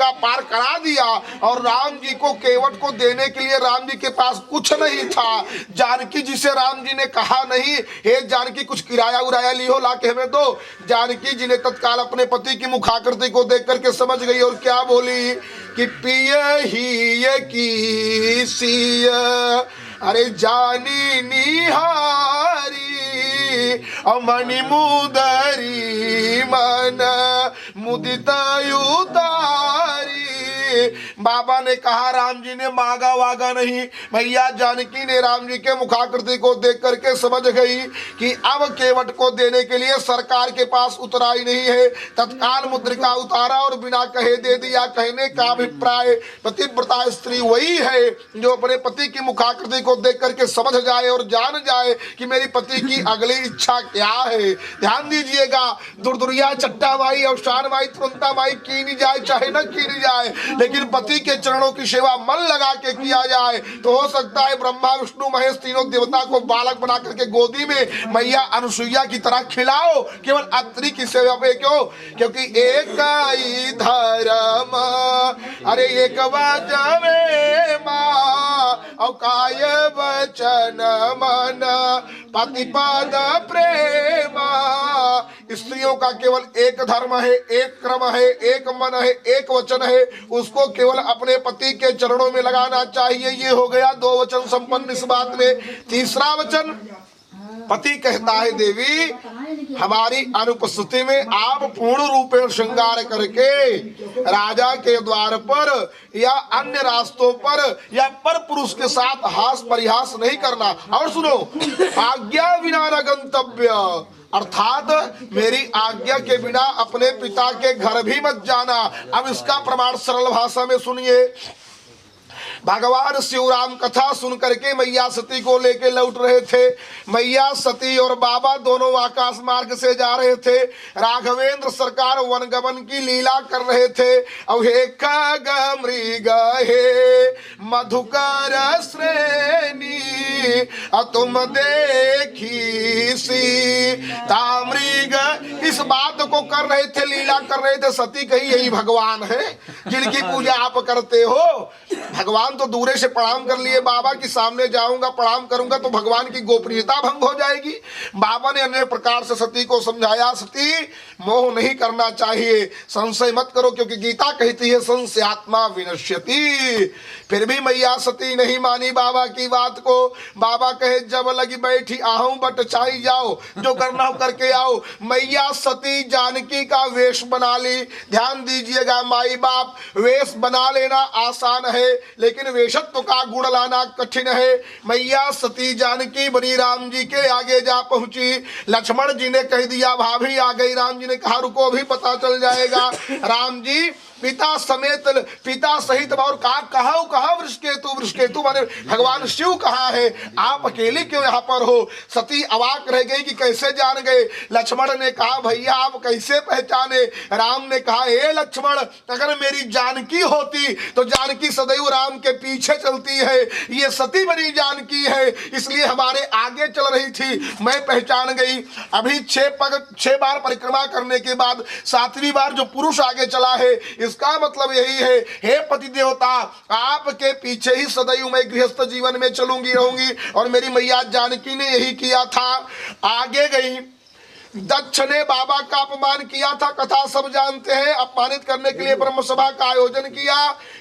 बेड़ा पार करा दिया और राम जी को केवट को देने के लिए राम जी के पास कुछ नहीं था। जानकी जी से राम जी ने कहा नहीं, हे जानकी कुछ किराया उराया लियो ला के हमें दो। जानकी जी ने तत्काल अपने पति की मुखाकृति को देख करके समझ गई और क्या बोली कि पिय ही ये की सिय अरे जानी निहारी मणि मुदरी मन मुदित उतारी। बाबा ने कहा राम जी ने मांगा वागा नहीं। भैया जानकी ने राम जी के मुखाकृति को देख करके समझ गई कि अब केवट को देने के लिए सरकार के पास उतराई नहीं है। तत्काल मुद्रिका उतारा और बिना कहे दे दिया। कहने का अभिप्राय पतिव्रता स्त्री वही है जो अपने पति की मुखाकृति को देख करके समझ जाए और जान जाए कि मेरी पति की अगली इच्छा क्या है। ध्यान दीजिएगा, दुर्दुरिया चट्टा माई अवसान माई तुरंता माई की नहीं जाए चाहे न की नहीं जाए, लेकिन पति के चरणों की सेवा मन लगा के किया जाए तो हो सकता है ब्रह्मा विष्णु महेश तीनों देवता को बालक बना करके गोदी में मैया अनुसुईया की तरह खिलाओ, केवल अत्रि की सेवा पे। क्यों? क्योंकि एक ही धर्म अरे एक वचन मां और काय वचन मन पतिपद प्रेम। स्त्रियों का केवल एक धर्म है, एक क्रम है, एक मन है, एक वचन है, उसको केवल अपने पति के चरणों में लगाना चाहिए। ये हो गया दो वचन संपन्न इस बात में। तीसरा वचन पति कहता है देवी हमारी अनुपस्थिति में आप पूर्ण रूप में श्रृंगार करके राजा के द्वार पर या अन्य रास्तों पर या पर पुरुष के साथ हास परिहास नहीं करना। और सुनो, आज्ञा बिना न गंतव्य, अर्थात मेरी आज्ञा के बिना अपने पिता के घर भी मत जाना। अब इसका प्रमाण सरल भाषा में सुनिए। भगवान शिवराम कथा सुन करके मैया सती को लेके लौट रहे थे। मैया सती और बाबा दोनों आकाश मार्ग से जा रहे थे। राघवेंद्र सरकार वनगमन की लीला कर रहे थे। अब हे खग मृग हे मधुकर श्रेणी तुम देखी सीता मृग, इस बात को कर रहे थे, लीला कर रहे थे। सती कही यही भगवान है जिनकी पूजा आप करते हो। भगवान तो दूरे से प्रणाम कर लिए, बाबा के सामने जाऊंगा प्रणाम करूंगा तो भगवान की गोपनीयता भंग हो जाएगी। बाबा ने अन्य प्रकार से सती को समझाया, सती मोह नहीं करना चाहिए, संशय मत करो, क्योंकि गीता कहती है संशयात्मा विनश्यति। फिर भी मैया सती नहीं मानी बाबा की बात को। बाबा कहे जब लगी बैठी आहूं बट चाही जाओ, जो करना हो करके आओ। मैया सती जानकी का वेश बना ली। ध्यान दीजिएगा, माई बाप वेश बना लेना आसान है, लेकिन वेशत्व का गुण लाना कठिन है। मैया सती जानकी बनी राम जी के आगे जा पहुंची। लक्ष्मण जी ने कह दिया भाभी आ गई। राम जी ने कहा रुको भी पता चल जाएगा। राम जी पिता समेत पिता सहित और कहा वृषकेतु माने भगवान शिव कहाँ है, आप अकेले क्यों यहाँ पर हो। सती अवाक रह गई कि कैसे जान गए। लक्ष्मण ने कहा भैया आप कैसे पहचाने। राम ने कहा हे लक्ष्मण, अगर मेरी जानकी होती तो जानकी सदैव राम के पीछे चलती है, ये सती बनी जानकी है इसलिए हमारे आगे चल रही थी, मैं पहचान गई। अभी 6 बार परिक्रमा करने के बाद 7वीं बार जो पुरुष आगे चला है, इसका मतलब यही है हे पति देवता आपके पीछे ही सदैव मैं गृहस्थ जीवन में चलूंगी रहूंगी। और मेरी मैया जानकी ने यही किया था, आगे गई। दक्ष ने बाबा का अपमान किया था, कथा सब जानते हैं। अपमानित करने के लिए ब्रह्म सभा का आयोजन किया,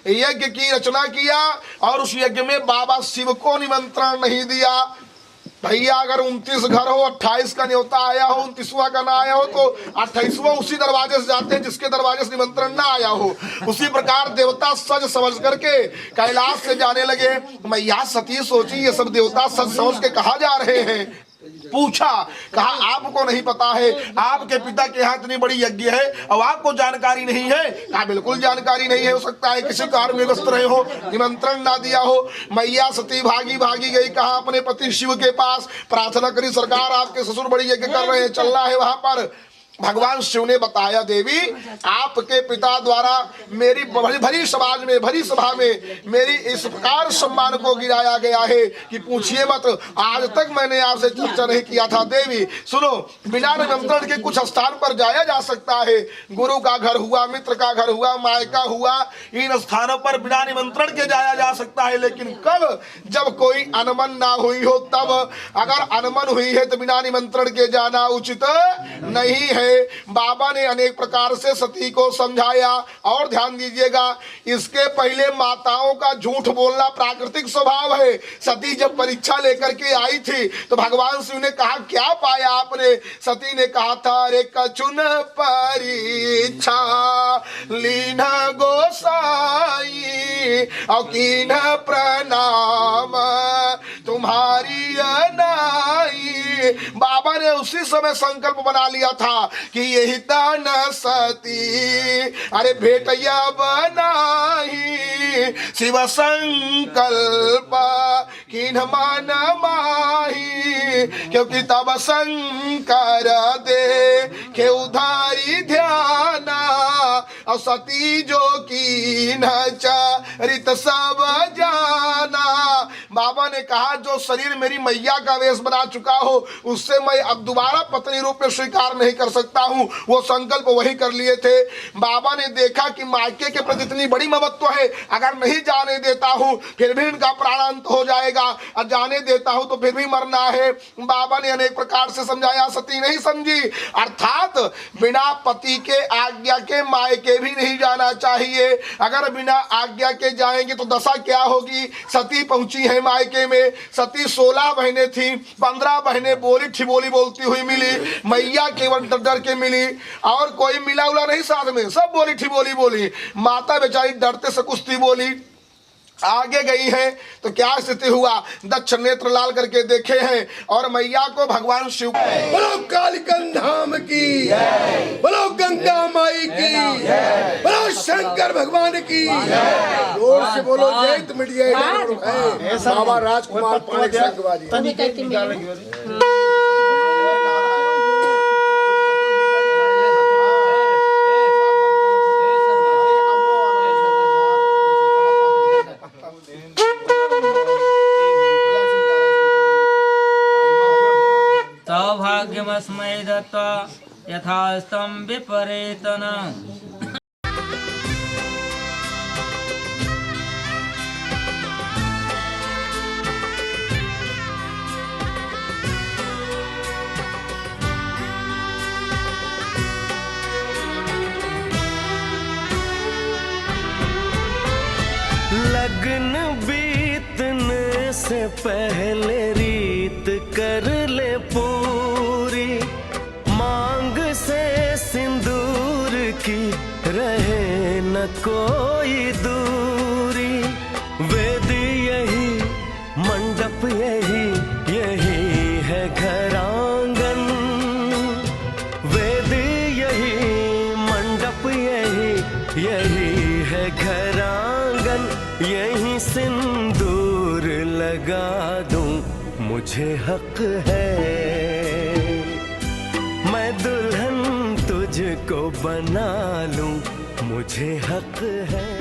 यज्ञ की रचना किया और उस यज्ञ में बाबा शिव को निमंत्रण नहीं दिया। भैया अगर 29 घर हो, 28 का न्योता आया हो, 29वां का ना आया हो तो 28वां उसी दरवाजे से जाते हैं जिसके दरवाजे से निमंत्रण ना आया हो। उसी प्रकार देवता सज समझ करके कैलाश से जाने लगे। मैया सती सोची ये सब देवता सज समझ के कहाँ जा रहे हैं। पूछा, कहा आपको नहीं पता है, आपके पिता के यहाँ इतनी बड़ी यज्ञ है और आपको जानकारी नहीं है। कहा बिल्कुल जानकारी नहीं है, हो सकता है किसी कार्य में व्यस्त रहे हो, निमंत्रण ना दिया हो। मैया सती भागी गई, कहा अपने पति शिव के पास प्रार्थना करी, सरकार आपके ससुर बड़ी यज्ञ कर रहे हैं, चलना है वहां पर। भगवान शिव ने बताया, देवी आपके पिता द्वारा मेरी भरी समाज में, भरी सभा में मेरी इस प्रकार सम्मान को गिराया गया है कि पूछिए मत। आज तक मैंने आपसे चर्चा नहीं किया था। देवी सुनो, बिना निमंत्रण के कुछ स्थान पर जाया जा सकता है। गुरु का घर हुआ, मित्र का घर हुआ, मायका हुआ, इन स्थानों पर बिना निमंत्रण के जाया जा सकता है। लेकिन कब? जब कोई अनबन ना हुई हो तब। अगर अनबन हुई है तो बिना निमंत्रण के जाना उचित नहीं है। बाबा ने अनेक प्रकार से सती को समझाया। और ध्यान दीजिएगा, इसके पहले माताओं का झूठ बोलना प्राकृतिक स्वभाव है। सती जब परीक्षा लेकर के आई थी तो भगवान शिव ने कहा, क्या पाया आपने? सती ने कहा था, अरे कछुन परीक्षा लीन गोसाई और कीन प्रणाम तुम्हारी अनाई। बाबा ने उसी समय संकल्प बना लिया था कि यही दान सती अरे भेटैया बनाही। शिव संकल्प किन मन माही, क्योंकि तब शंकर दे के उधारी ध्याना और सती जो की चरित सब जाना। बाबा ने कहा, जो शरीर मेरी मैया का वेश बना चुका हो उससे मैं अब दोबारा पत्नी रूप में स्वीकार नहीं कर सकता हूँ। वो संकल्प वही कर लिए थे। बाबा ने देखा कि मायके के प्रति इतनी बड़ी ममत्व है, अगर नहीं जाने देता हूँ फिर भी इनका प्राणांत हो जाएगा, और जाने देता हूँ तो फिर भी मरना है। बाबा ने अनेक प्रकार से समझाया, सती नहीं समझी। अर्थात बिना पति के आज्ञा के मायके भी नहीं जाना चाहिए। अगर बिना आज्ञा के जाएंगे तो दशा क्या होगी? सती पहुंची है मायके में। सती 16 बहनें थी, 15 बहनें बोली ठिबोली बोलती हुई मिली। मैया केवल डर के मिली, और कोई मिला उला नहीं साथ में, सब बोली ठिबोली बोली। माता बेचारी डरते से कुश्ती बोली। आगे गई है तो क्या स्थिति हुआ? दक्ष नेत्र लाल करके देखे हैं और मैया को भगवान शिव, बोलो कालिकन धाम की, बोलो गंगा माई की, बोलो शंकर भगवान की, जोर से बोलो। जय मीडिया बाबा राजकुमार पाणिक संघवाजी। सौभाग्यमस्मै दत्त्वा यथास्तं विपरेतन। लगन बीतने से पहले रीत कर ले पूरी, मांग से सिंदूर की रहे न कोई दूरी। वेद यही, मंडप यही, यही है घर आंगन। वेद यही, मंडप यही, यही है घर आंगन। यही सिंदूर लगा दूं, मुझे हक है। मैं दुल्हन तुझको बना लूं, मुझे हक है।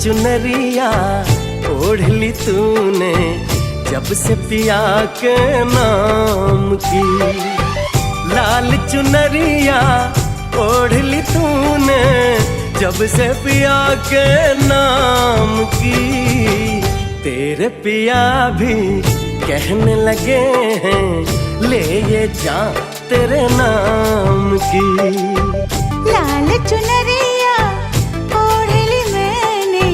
चुनरिया ओढ़ ली तूने जब से पिया के नाम की। लाल चुनरिया ओढ़ ली तूने जब से पिया के नाम की। तेरे पिया भी कहने लगे हैं ले ये जा तेरे नाम की। लाल चुनरिया ओढ़ ली मैंने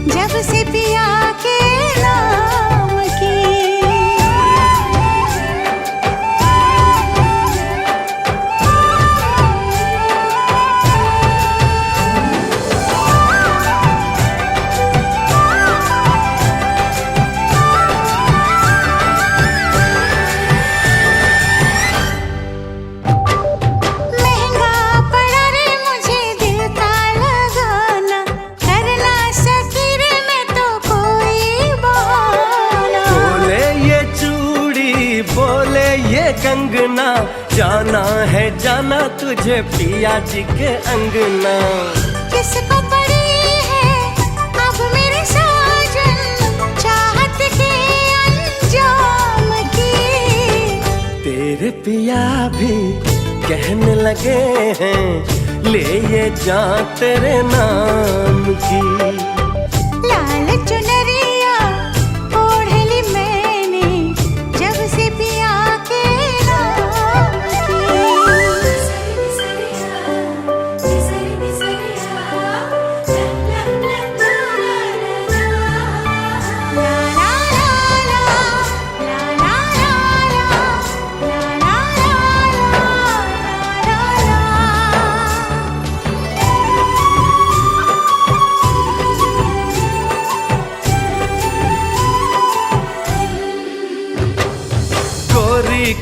जब से पिया के नाम की। कंगना जाना है जाना तुझे पिया जी के अंगना। किसको पड़ी है अब मेरे साजन चाहत के अंजाम की। तेरे पिया भी कहने लगे हैं ले ये जा तेरे नाम की। लाल चुनरिया ओढ़ ली मैंने जब से पिया के नाम की।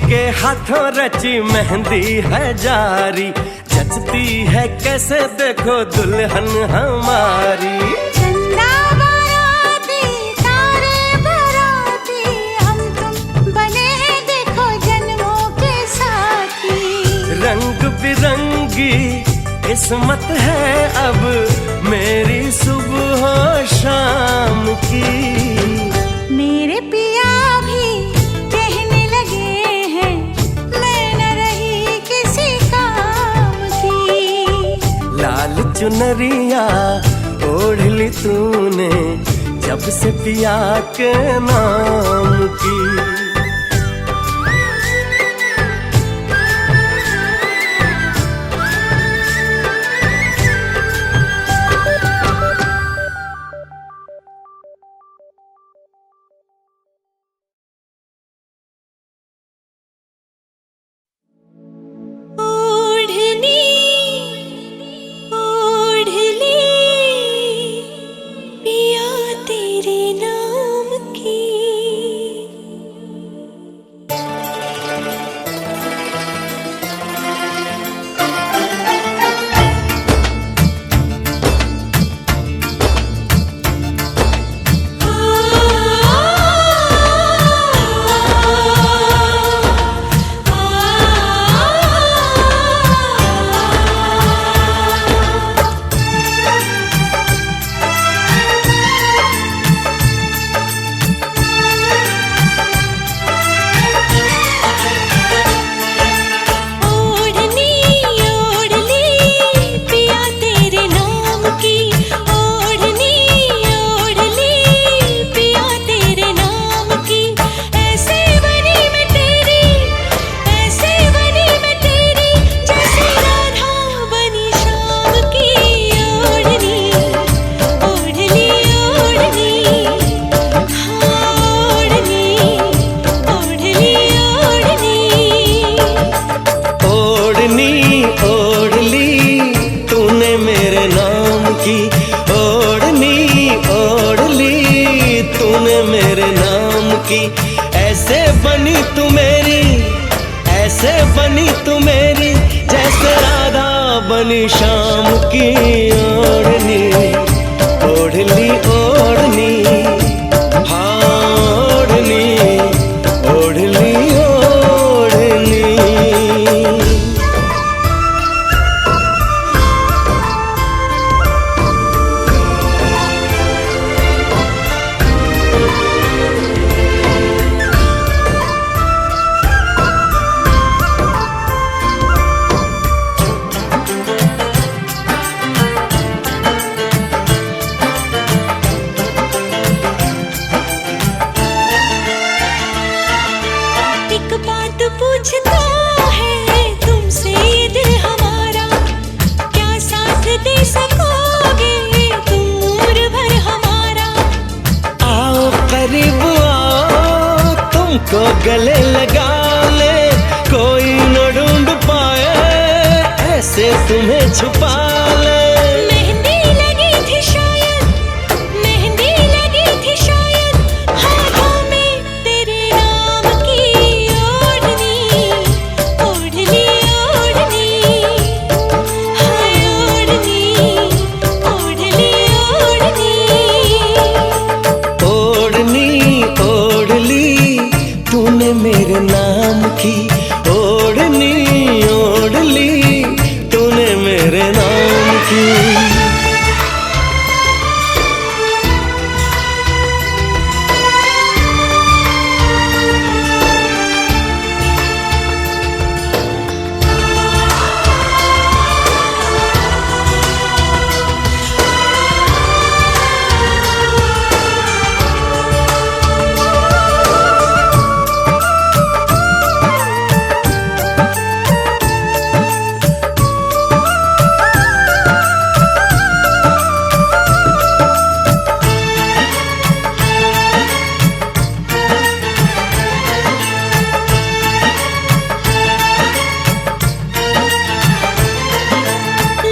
के हाथों रची मेहंदी है जारी जचती है कैसे देखो दुल्हन हमारी। चंदा बाराती तारे बाराती हम तुम बने हैं देखो जन्मों के साथी। रंग बिरंगी किस्मत है अब मेरी सुबह शाम की। मेरे पिया भी कहने लगे हैं मैं न रही किसी काम की। लाल चुनरिया ओढ़ ली तूने जब से पिया के नाम की। बनी तू मेरी जैसे राधा बनी शाम की ओढ़नी ओढ़ली ओढ़नी हाँ ओढ़नी ओढ़ली ओढ़नी। करीब आओ, तुमको गले लगा ले, कोई न ढूंढ पाए ऐसे तुम्हें छुपा ले। मेहंदी लगी थी शायद, मेहंदी लगी थी शायद, हाथों में तेरे नाम की ओढ़नी, ओढ़नी ओढ़नी, हाय ओढ़नी, ओढ़नी ओढ़नी। ओढ़नी ओढ़ ली तूने मेरे नाम की, ओढ़नी ओढ़ ली तूने मेरे नाम की।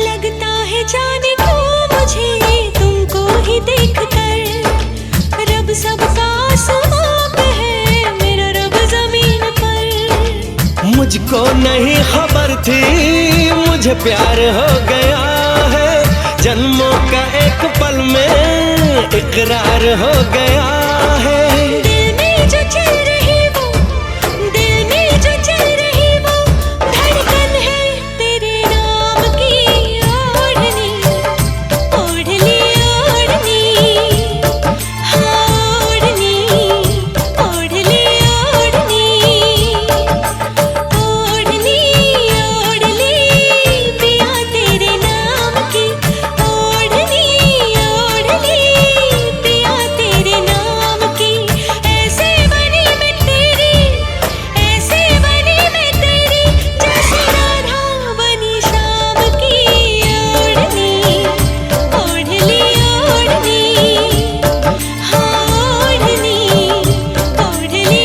लगता है जाने क्यों मुझे तुमको ही देखकर, रब सबका आसमां पे है, मेरा रब जमीन पर। मुझको नहीं खबर थी मुझे प्यार हो गया है, जन्मों का एक पल में इकरार हो गया है। दिल में जो चल रही वो, दिल में जो चल रही वो, धड़कन है तेरे नाम की ओढ़नी, ओढ़नी ओढ़नी, हाँ ओढ़नी, ओढ़नी ओढ़नी, ओढ़नी ओढ़नी, पिया तेरे नाम की, ओढ़नी ओढ़नी, पिया तेरे नाम की। ऐसे बनी मैं तेरी, ऐसे बनी मैं तेरी, जैसे राधा बनी शाम की, ओढ़नी, ओढ़नी ओढ़नी, हाँ ओढ़नी, ओढ़नी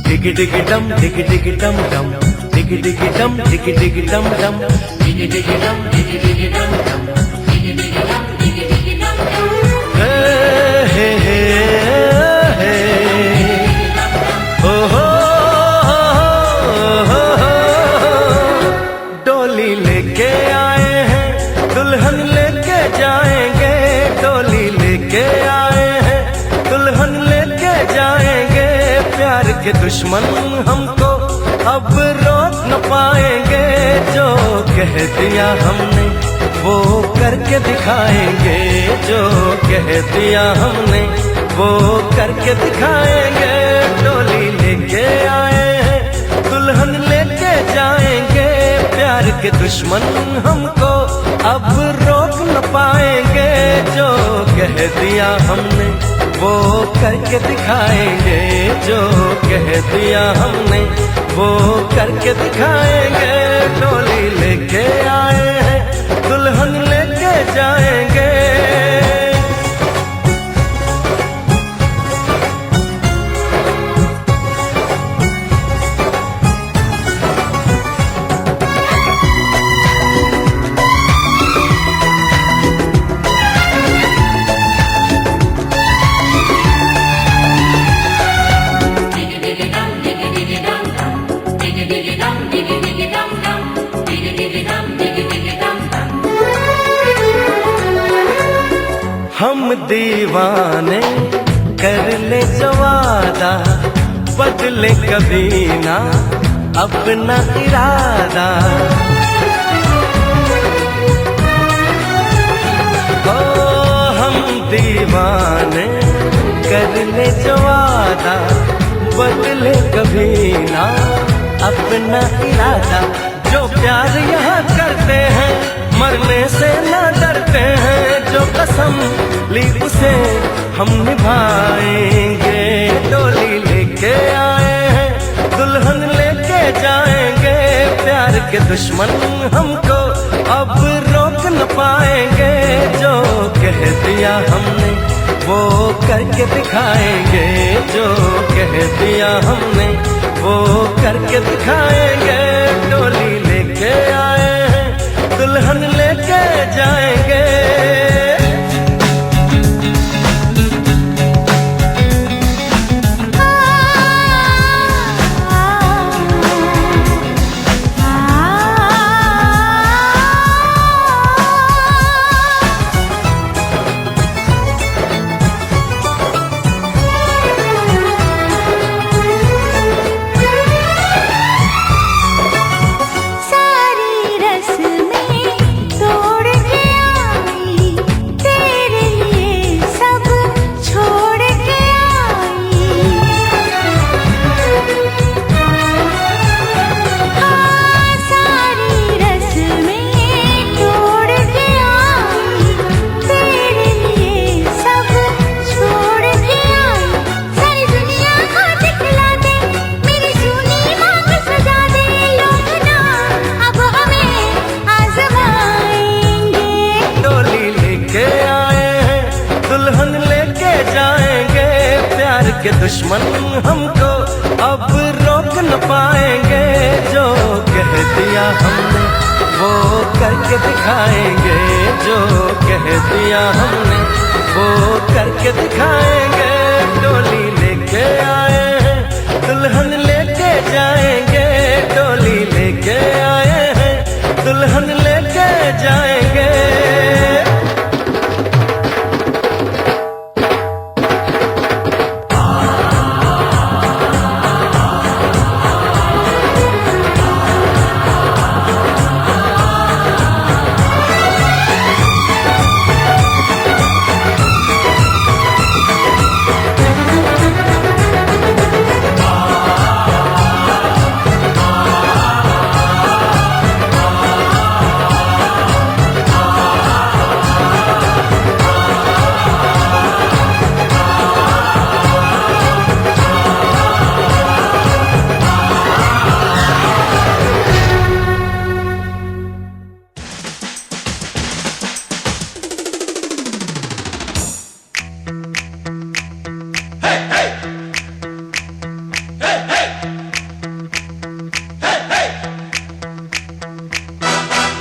डिग डिग डम डिग डिग डम डम, डिग डिग डम डिग डिग डम डम, डिग डिग डम डिग डिग डम डम, डिग डिग डम डिग डिग डम डम। हे हे हे ओ हो हो, डोली लेके आए हैं दुल्हन लेके जाएंगे, डोली लेके आए हैं दुल्हन लेके जाएंगे। प्यार के दुश्मन हमको अब रोक न पाएंगे, जो कह दिया हमने वो करके दिखाएंगे, जो कह दिया हमने वो करके दिखाएंगे। डोली लेके आए हैं दुल्हन लेके जाएंगे, प्यार के दुश्मन हमको अब रोक न पाएंगे, जो कह दिया हमने वो करके दिखाएंगे, जो कह दिया हमने वो करके दिखाएंगे। डोली लेके आए हैं दुल्हन लेके जाएंगे। हम दीवाने कर ले जो वादा, बदले कभी ना अपना इरादा। ओ हम दीवाने कर ले जो वादा, बदले कभी ना अपना इरादा। जो प्यार यहाँ करते हैं मरने से ना डरते हैं, जो कसम ली उसे हम निभाएंगे। डोली लेके आए हैं दुल्हन लेके जाएंगे, प्यार के दुश्मन हमको अब रोक न पाएंगे। जो कह दिया हमने वो करके दिखाएंगे, जो कह दिया हमने वो करके दिखाएंगे। डोली लेके आए हैं दुल्हन लेके जाएंगे। के दुश्मन हमको अब रोक न पाएंगे। जो कह दिया हमने वो करके दिखाएंगे, जो कह दिया हमने वो करके दिखाएंगे। डोली लेके आए हैं दुल्हन लेके जाएंगे, डोली लेके आए हैं दुल्हन लेके जाएंगे।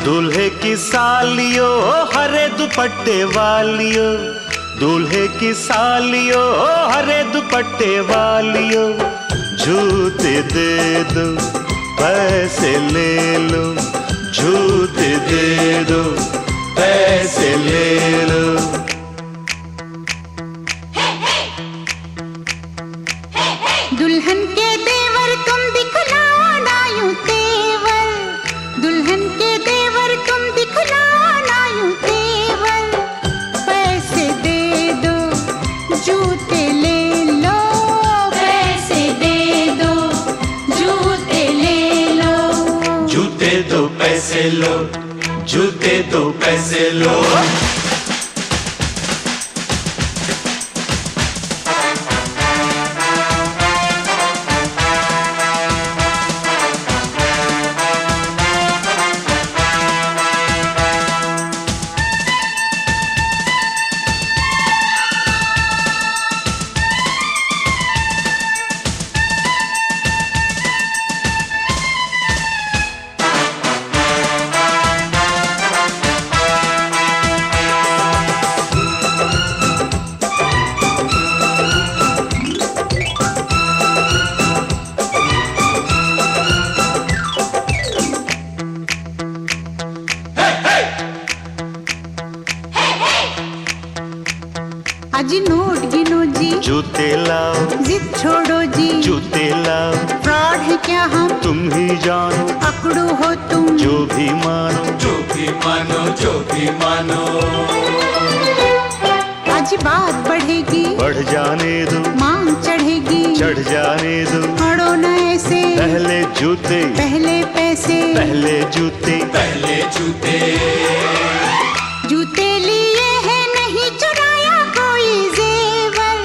दूल्हे की सालियो हरे दुपट्टे वालियो, दूल्हे की सालियो हरे दुपट्टे वालियो। जूते दे दो पैसे ले लो, जूते दे दो पैसे ले लो। दुल्हन के देवर तुम दिखलाओ ना यूं तेवर, दुल्हन के देवर तुम दिखलाओ ना यूं तेवर। पैसे दे दो जूते ले लो, पैसे दे दो जूते ले लो। जूते दो पैसे लो, जूते दो पैसे लो। छोड़ो जी, जूते लाओ, फ्रॉड है क्या हम, तुम ही जानो, अकड़ू हो तुम, जो भी मानो, जो भी मानो, जो भी मानो। आज बात बढ़ेगी, बढ़ जाने दो, मांग चढ़ेगी, चढ़ जाने दो, अड़ो न ऐसे, पहले जूते, पहले पैसे, पहले जूते, पहले जूते। जूते लिए हैं नहीं चुराया कोई जेवर,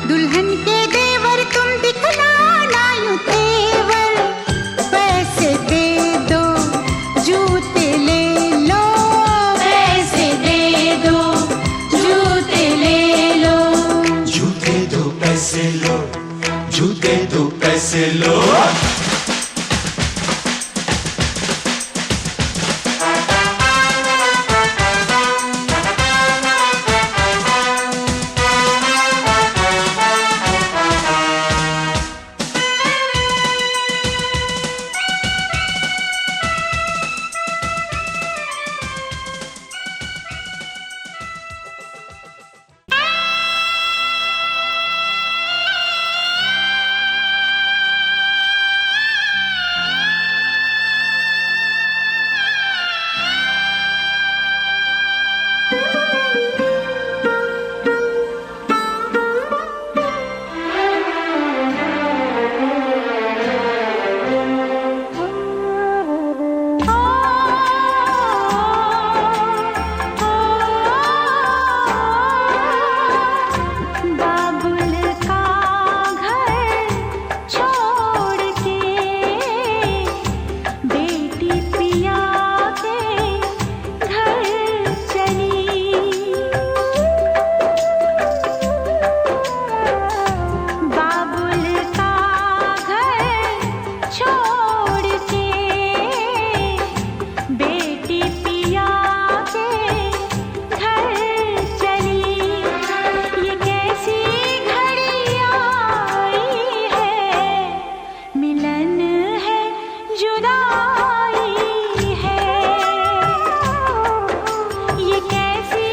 दुल्हन के देवर तुम दिखलाना यूं तेवर, पैसे दे दो जूते ले लो, पैसे दे दो जूते ले लो, जूते दो पैसे लो, जूते दो पैसे लो। बाबुल का घर छोड़ के बेटी पिया के घर चली, बाबुल का घर छोड़ के बेटी पिया के घर चली, ये कैसी घड़ी आई है, मिलन है जुदाई है, ये कैसी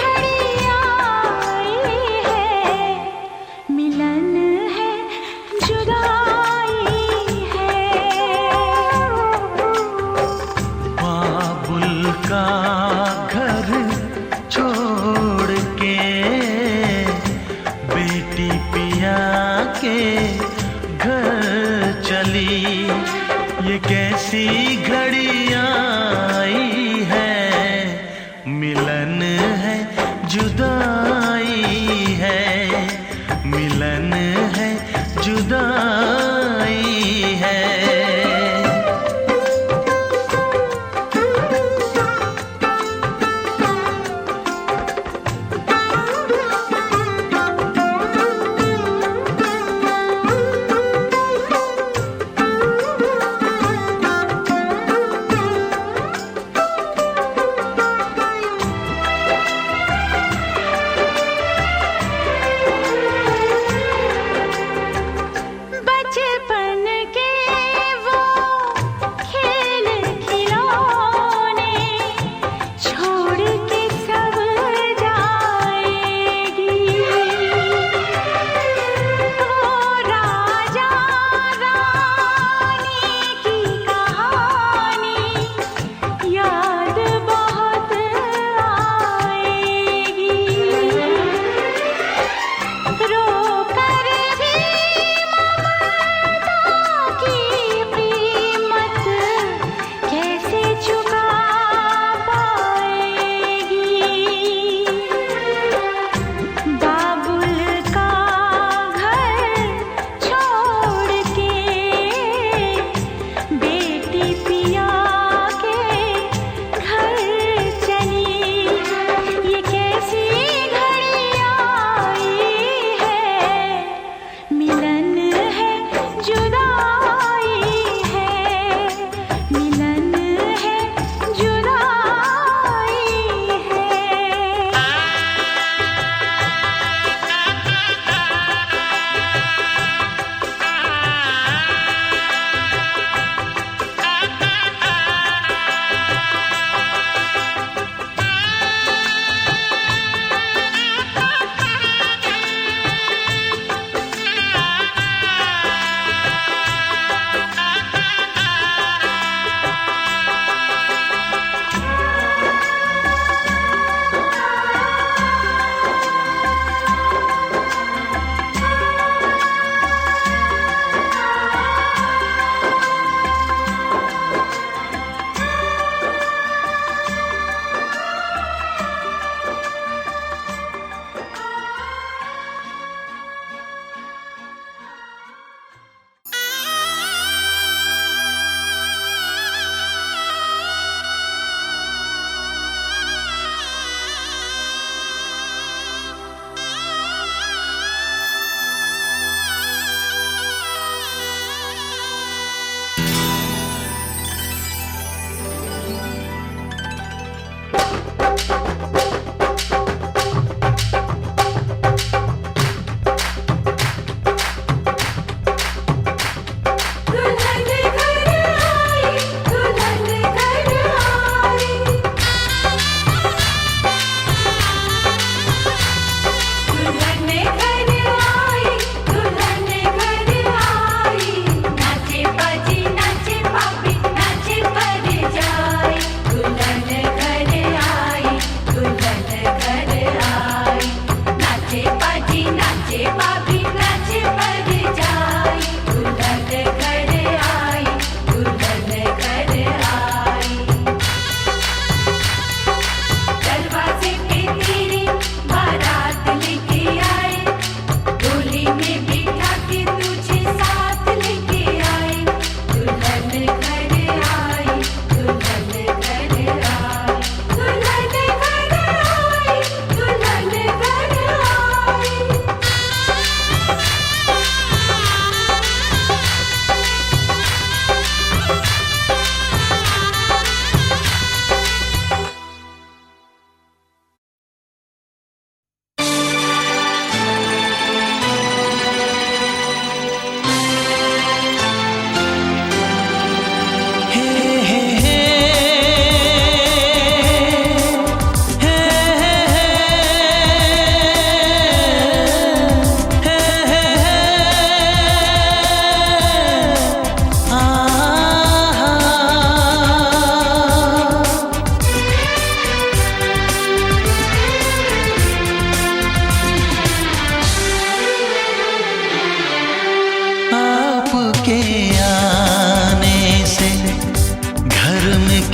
घड़ी आई है, मिलन है जुदाई है। बाबुल का घर छोड़ के बेटी पिया के घर चली, ये कैसी घड़ी आई है, मिलन है जुदाई है, मिलन है जुदाई है।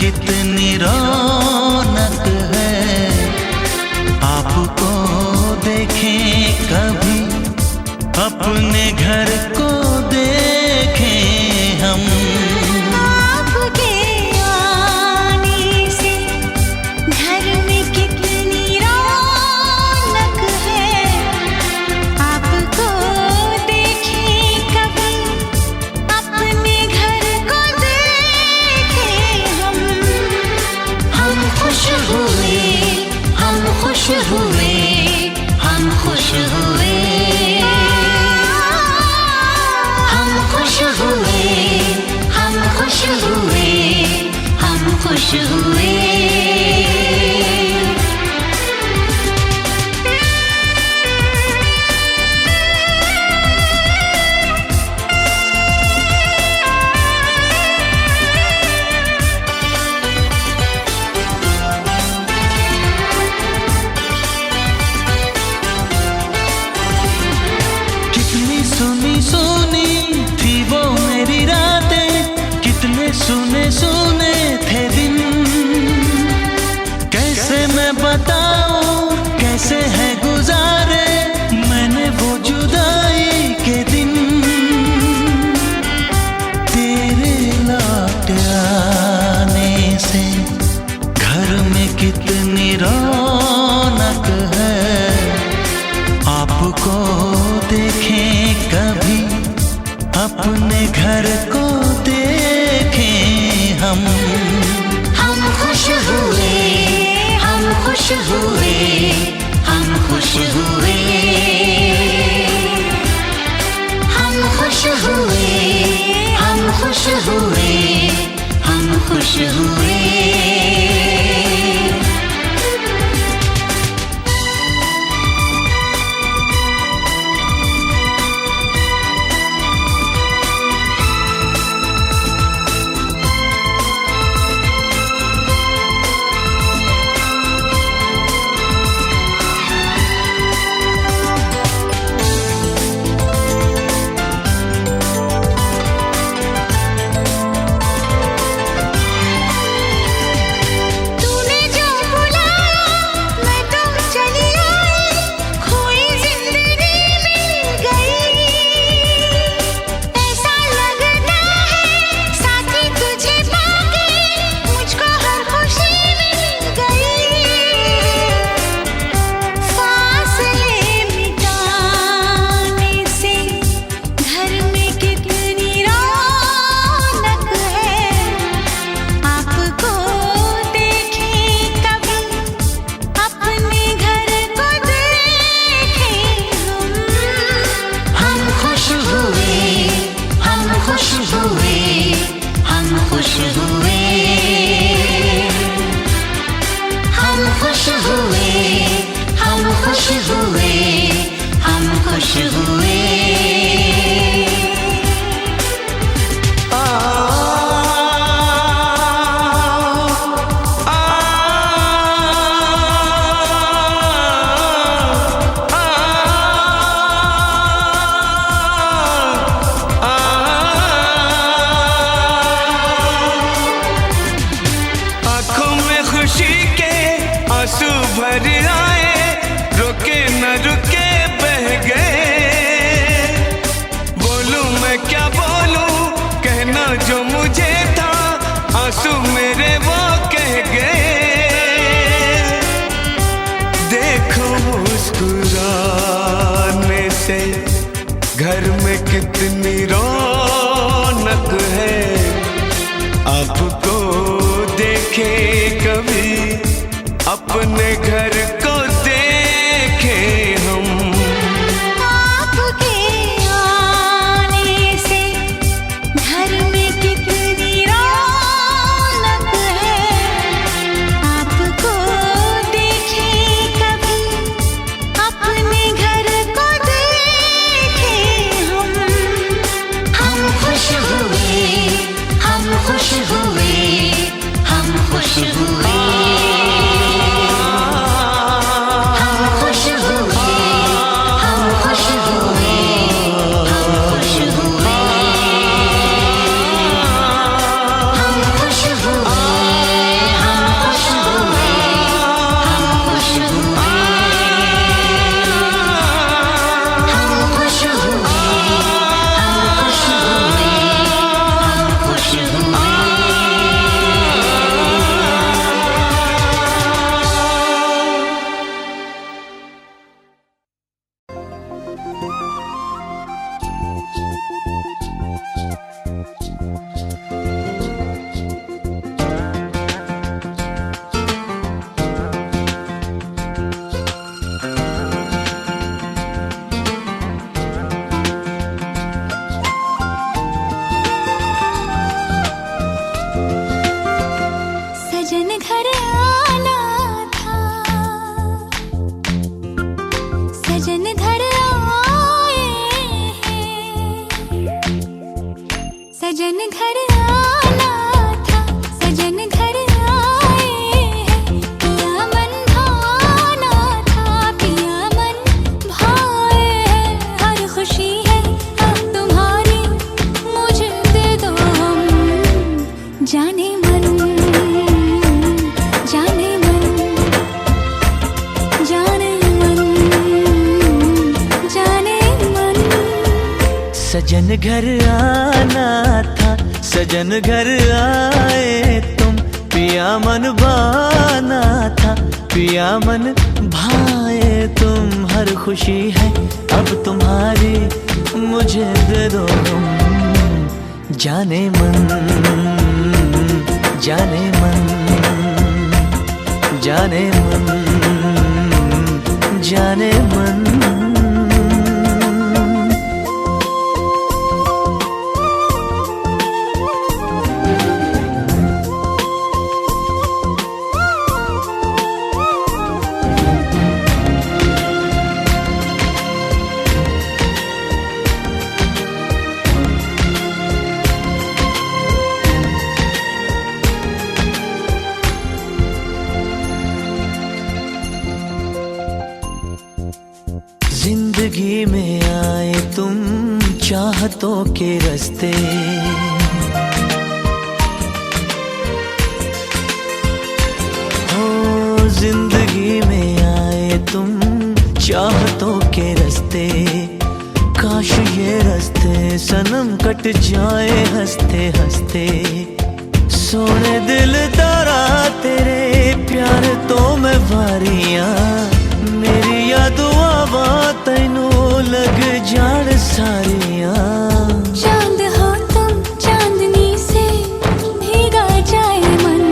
कितनी रौनक है, आपको देखें कभी, अपने घर को देखें हम। आपके आने से घर में कितनी रौनक है, आपको देखें कभी, अपने घर को देखें हम। हम खुश हुए, हम खुश हुए, हम खुश हुए, हम खुश हुए, हम खुश हुए, हम खुश हुए। कितनी सुनी सुनी थी वो मेरी रातें, कितने सुने सुने थे दिन। कैसे मैं बताऊं कैसे है गुजारे मैंने वो जुदाई के दिन। तेरे लौट आने से घर में कितनी रौनक है, आपको देखें कभी, अपने घर को देखें हम। हम खुश हुए, हम खुश हुए, हम खुश हुए, हम खुश हुए, हम खुश हुए, हम खुश हुए। तूने जो बुलाया मैं तो चली आई, खोई जिंदगी मिल गई। ऐसा लगता है साथी तुझे पाके मुझको हर खुशी मिल गई। फासले मिटाने से घर में कितनी रौनक है, आपको देखें कभी, अपने घर को देखें हम। हम खुश हुए, हम खुश हुए, हम खुश हुए, हम खुश हुए, हम खुश हुए, हम खुश हुए। आँखों में खुशी के आंसू भर आए, रुके न रुके बह गए। बोलूं मैं क्या बोलूं, कहना जो मुझे था, आंसू मेरे वो कह गए। देखो मुस्कुराने से घर में कितनी रौनक है, आपको देखे कभी, अपने घर को देखे हम। आपके आने से घर में कितनी रौनक है, आपको देखें कभी, अपने घर को देखें हम। हम खुश हुए, हम खुश हुए, हम खुश हुए, सजन घर आना था, सजन घर आए हैं, पिया मन भाना था, पिया मन भाए हैं, हर खुशी है अब तुम्हारी, मुझे दे दो हम, जाने मन, जाने मन, जाने मन, जाने मन। सजन घर आना था, सजन घर आए तुम, पिया मन भाना था, पिया मन भाए तुम, हर खुशी है अब तुम्हारी, मुझे दे दो तुम, जाने मन, जाने मन, जाने मन, जाने मन। जिंदगी में आए तुम चाहतों के रास्ते, हो जिंदगी में आए तुम चाहतों के रास्ते, काश ये रास्ते सनम कट जाए हंसते हंसते, सोने दिल तारा तेरे प्यार तो मैं वारियां, मेरी यादुआ तैनू लग जान सारियां, चांद हो तुम चांदनी से भीगा जाए मन,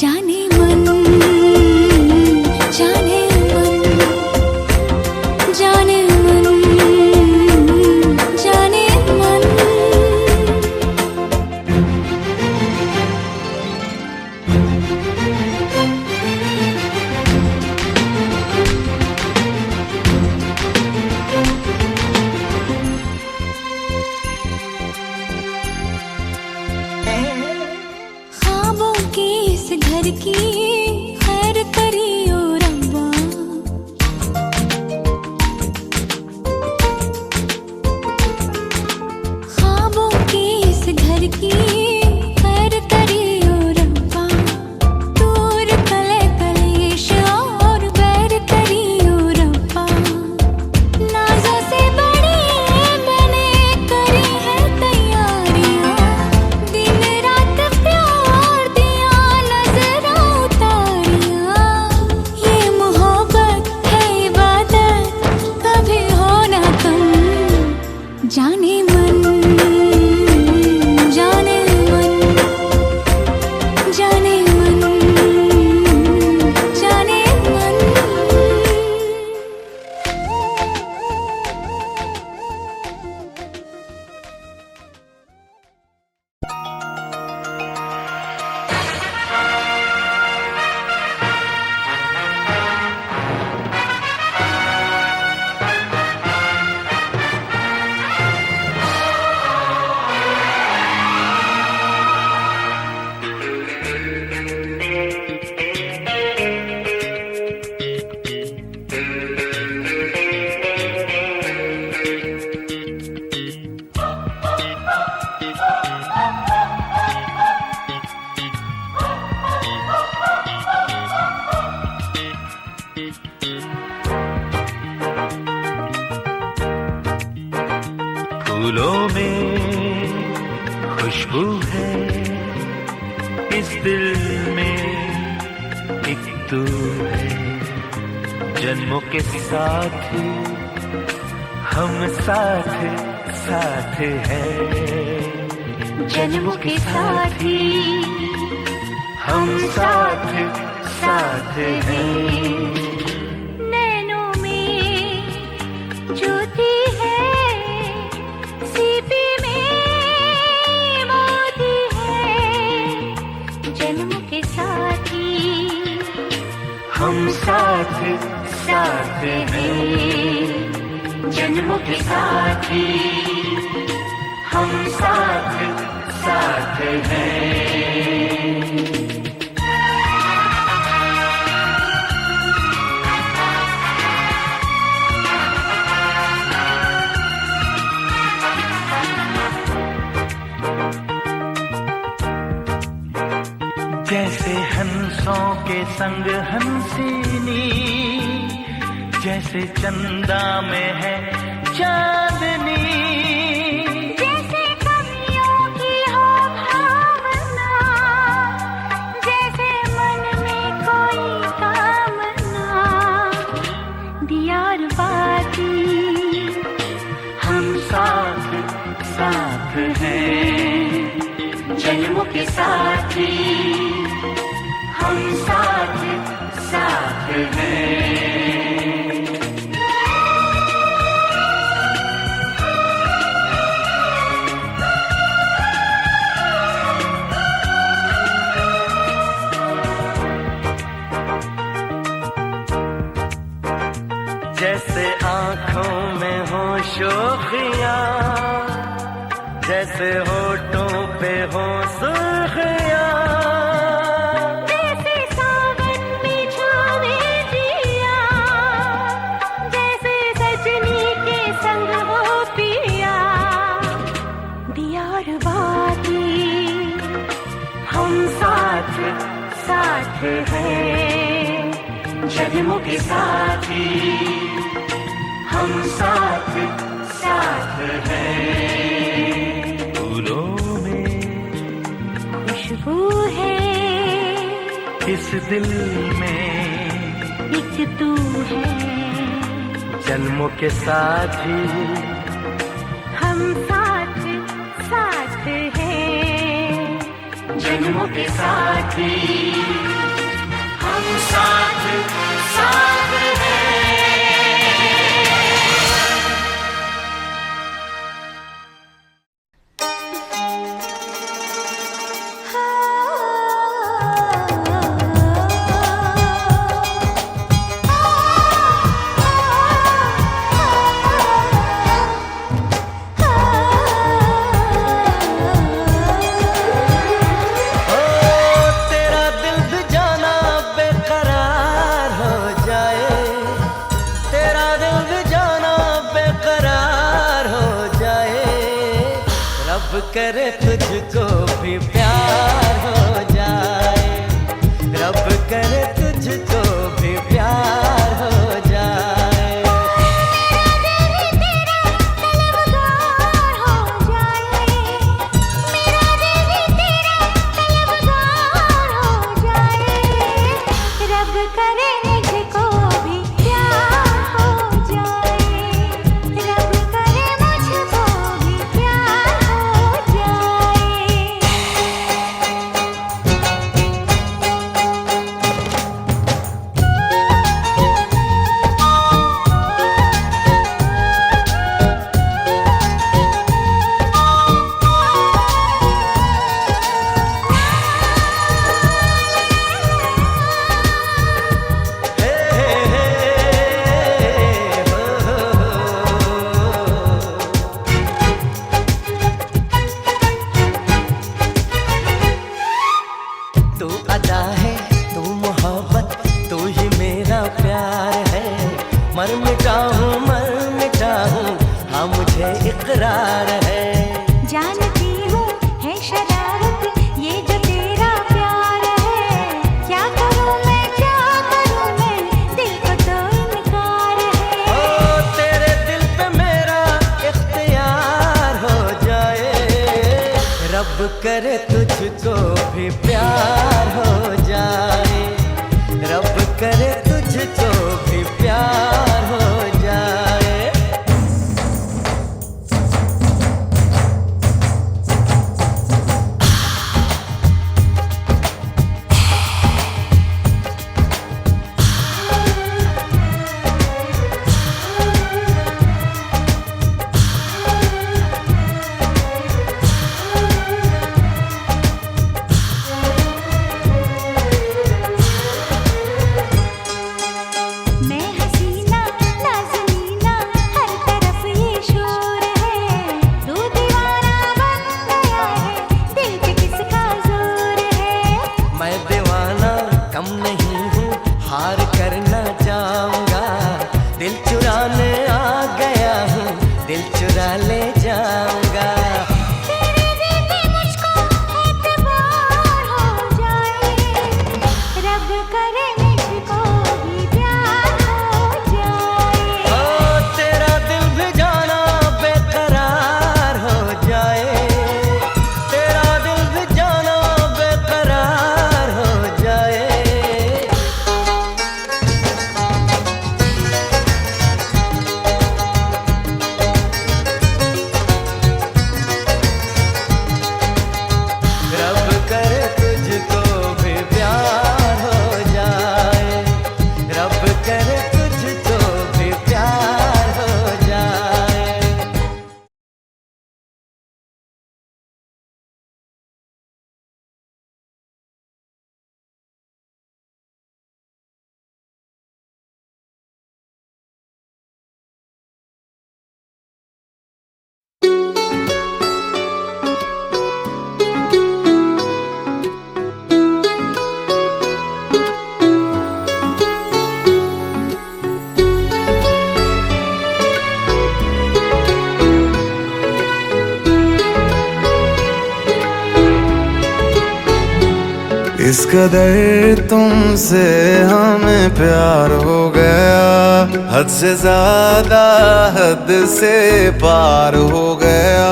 जाने मन, जाने मन, जाने मन, जाने मन। ख्वाबों के इस घर की खैर करियो रब्बा, ख्वाबों के इस घर की खैर करियो रब्बा, दूर कले कलेश और बैर करियो रब्बा, नाज़ों से बड़ी मैंने करी है तैयारियां, दिन रात प्यार दिया नजरा उतारियां, ये मोहब्बत है इबादत कभी हो ना कम, जाने मन, जाने मन, जाने मन, जाने मन। फूलों में खुशबू है, इस दिल में एक तू है, जन्मों के साथ हम साथ साथ हैं, जन्मों के साथी हम साथ साथ हैं, नैनों में ज्योति है, सीपी में मोती है, जन्मों के साथी हम साथ साथ हैं, जन्मों के साथी हम साथ हंसों के संग हंसिनी, जैसे चंदा में है चांदनी, जैसे कवियों की हो भावना, जैसे मन में कोई कामना, दिया और बाती हम साथ साथ हैं, जन्मों के साथी हम साथ साथ हैं। जैसे आँखों में हो शोखियाँ, जैसे होठों पे हो सुर्खियाँ, जैसे सावन में छावे जिया, जैसे सजनी के संग हो पिया, दिया और बाती हम साथ साथ हैं, जन्मों के साथी हम साथ साथ हैं। फूलों में खुशबू है, इस दिल में एक तू है, जन्मों के साथी हम साथ साथ हैं, जन्मों के साथी हम साथ साथ हैं। करे तुझको भी प्यार हो जाए, रब करे तुझको भी प्यार हो जाए। मेरा दिल भी तेरा तलबगार हो जाए, मेरा दिल भी तेरा तलबगार हो जाए, रब करे मुझको भी प्यार हो जाए, रब करे मुझको भी प्यार हो जाए। तू अदा है, तू मोहब्बत, तू ही मेरा प्यार है, मर मिटा हूँ हाँ मुझे इकरार है। जानती हूँ है शरारत ये जो तेरा प्यार है, क्या करूँ मैं दिल को तो इनकार है। ओ तेरे दिल पे मेरा इख्तियार हो जाए, रब करे तुझको भी प्यार हो जाए, रब करे तुझको भी प्यार हो जाए। किस कदर तुमसे हमें प्यार हो गया, हद से ज्यादा हद से पार हो गया।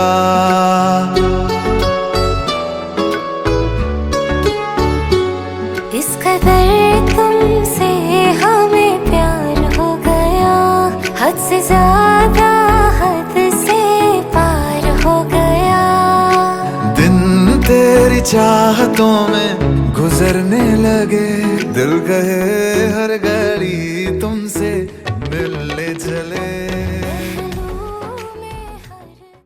इस कदर तुमसे हमें प्यार हो गया, हद से ज्यादा हद से पार हो गया। दिन तेरी चाहतों में गुजरने लगे, दिल कहे हर घड़ी तुमसे मिलने चले।